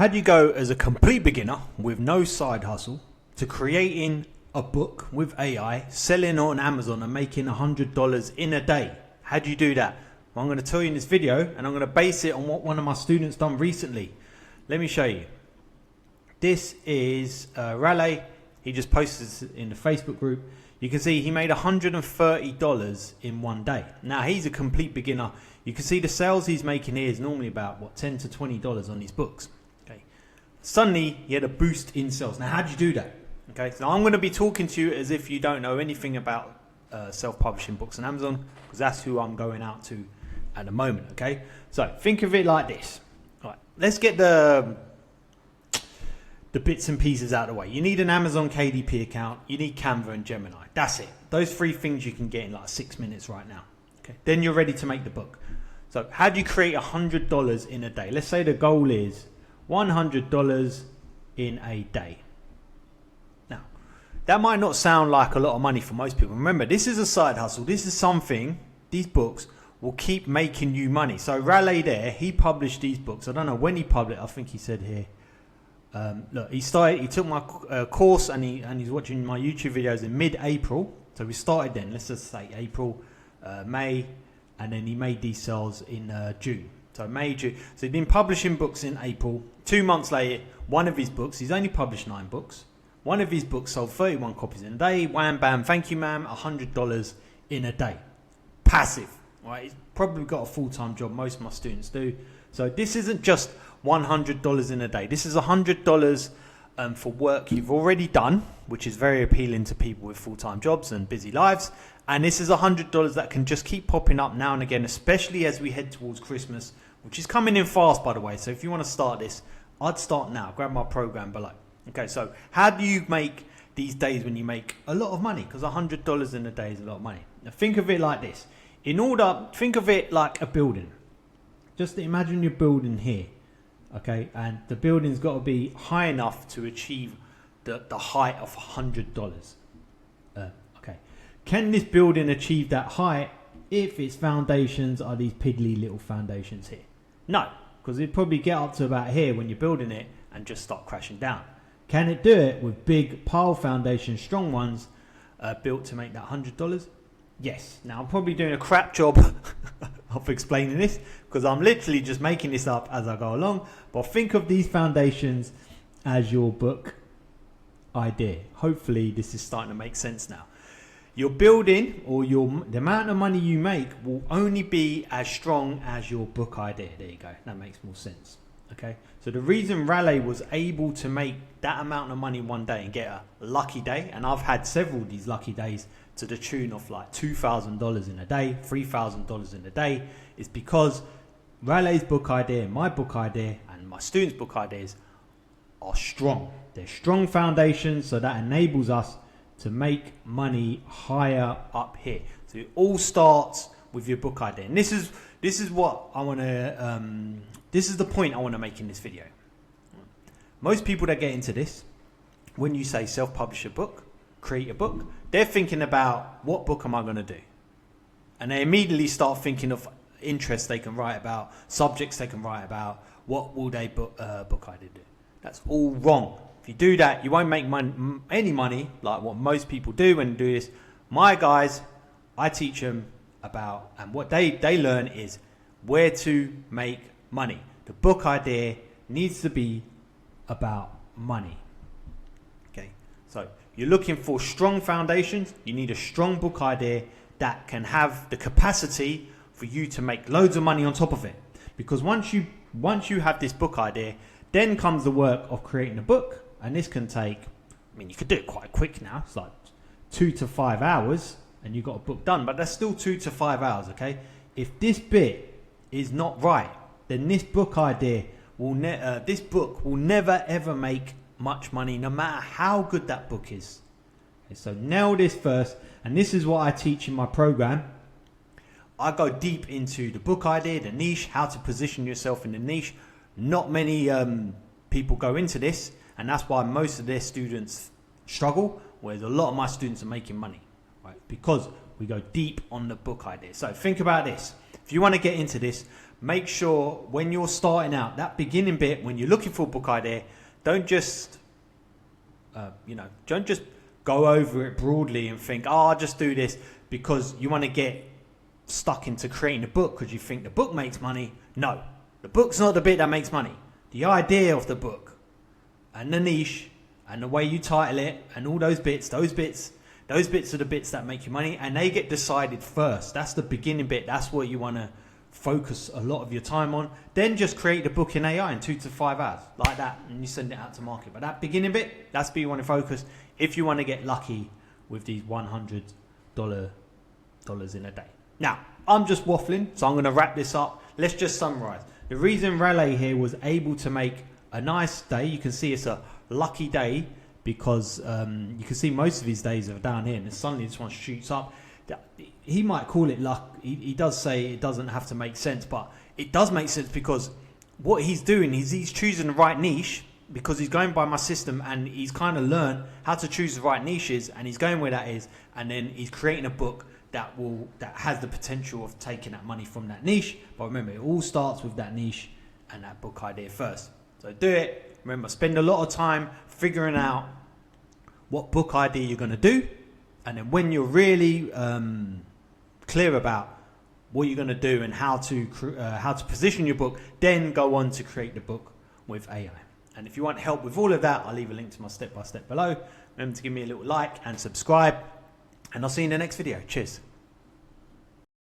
How do you go as a complete beginner with no side hustle to creating a book with AI, selling on Amazon and making $100 in a day? How do you do that? Well, I'm going to tell you in this video, and I'm going to base it on what one of my students done recently. Let me show you. This is Raleigh. He just posted this in the Facebook group. You can see he made $130 in one day. Now, he's a complete beginner. You can see the sales he's making here is normally about, what, $10 to $20 on these books. Okay. Suddenly, he had a boost in sales. Now, how do you do that? Okay, so I'm going to be talking to you as if you don't know anything about self-publishing books on Amazon, because that's who I'm going out to at the moment, okay? So, think of it like this. All right, let's get the bits and pieces out of the way. You need an Amazon KDP account, you need Canva and Gemini. That's it. Those three things you can get in like 6 minutes right now. Okay. Then you're ready to make the book. So how do you create $100 in a day? Let's say the goal is $100 in a day. Now, that might not sound like a lot of money for most people. Remember, this is a side hustle. This is something, these books will keep making you money. So Raleigh there, he published these books. I don't know when he published. I think he said here. Look, he took my course and he's watching my YouTube videos in mid-April. So we started then, let's just say April, May, and then he made these sales in June. So May, June. So he'd been publishing books in April. 2 months later, one of his books, he's only published 9 books. One of his books sold 31 copies in a day. Wham, bam, thank you, ma'am, $100 in a day. Passive, right? He's probably got a full-time job. Most of my students do. So this isn't just $100 in a day. This is $100 for work you've already done, which is very appealing to people with full-time jobs and busy lives. And this is $100 that can just keep popping up now and again, especially as we head towards Christmas, which is coming in fast, by the way. So if you want to start this, I'd start now. Grab my program below. Okay, so how do you make these days when you make a lot of money? Because $100 in a day is a lot of money. Now think of it like this. Think of it like a building. Just imagine you're building here. Okay, and the building's got to be high enough to achieve the height of $100. Okay, can this building achieve that height if its foundations are these piddly little foundations here? No, because it'd probably get up to about here when you're building it and just start crashing down. Can it do it with big pile foundations, strong ones, built to make that $100? Yes. Now, I'm probably doing a crap job of explaining this because I'm literally just making this up as I go along. But think of these foundations as your book idea. Hopefully, this is starting to make sense now. Your building or the amount of money you make will only be as strong as your book idea. There you go. That makes more sense. Okay. So the reason Raleigh was able to make that amount of money one day and get a lucky day, and I've had several of these lucky days to the tune of like $2,000 in a day, $3,000 in a day, is because Raleigh's book idea, my book idea, and my students' book ideas are strong. They're strong foundations, so that enables us to make money higher up here. So it all starts with your book idea, and this is what I want to. This is the point I want to make in this video. Most people that get into this, when you say self-publish a book, create a book, they're thinking about what book am I going to do? And they immediately start thinking of interests they can write about, subjects they can write about, what will they book idea do? That's all wrong. If you do that, you won't make any money like what most people do when they do this. My guys, I teach them about, and what they learn is where to make money. The book idea needs to be about money. Okay, so you're looking for strong foundations. You need a strong book idea that can have the capacity for you to make loads of money on top of it. Because once you have this book idea, then comes the work of creating a book. And this can take, I mean, you could do it quite quick now. It's like 2 to 5 hours and you've got a book done, but that's still 2 to 5 hours, okay? If this bit is not right, then this book idea this book will never ever make much money, no matter how good that book is. Okay, so nail this first, and this is what I teach in my program. I go deep into the book idea, the niche, how to position yourself in the niche. Not many people go into this, and that's why most of their students struggle, whereas a lot of my students are making money, right? Because we go deep on the book idea. So think about this. If you want to get into this, make sure when you're starting out, that beginning bit, when you're looking for a book idea, don't just, don't just go over it broadly and think, oh, I'll just do this because you want to get stuck into creating a book because you think the book makes money. No, the book's not the bit that makes money. The idea of the book and the niche and the way you title it and all those bits are the bits that make you money, and they get decided first. That's the beginning bit. That's what you want to focus a lot of your time on. Then just create the book in AI in 2 to 5 hours like that, and you send it out to market. But that beginning bit, that's where you want to focus if you want to get lucky with these $100 in a day. Now, I'm just waffling, so I'm going to wrap this up. Let's just summarize. The reason Raleigh here was able to make a nice day, you can see it's a lucky day because you can see most of his days are down here, and then suddenly this one shoots up. He might call it luck. He does say it doesn't have to make sense, but it does make sense because what he's doing is he's choosing the right niche because he's going by my system, and he's kind of learned how to choose the right niches, and he's going where that is, and then he's creating a book that has the potential of taking that money from that niche. But remember, it all starts with that niche and that book idea first. So do it. Remember, spend a lot of time figuring out what book idea you're going to do, and then when you're really clear about what you're going to do and how to position your book, then go on to create the book with AI. And if you want help with all of that, I'll leave a link to my step-by-step below. Remember to give me a little like and subscribe, and I'll see you in the next video. Cheers.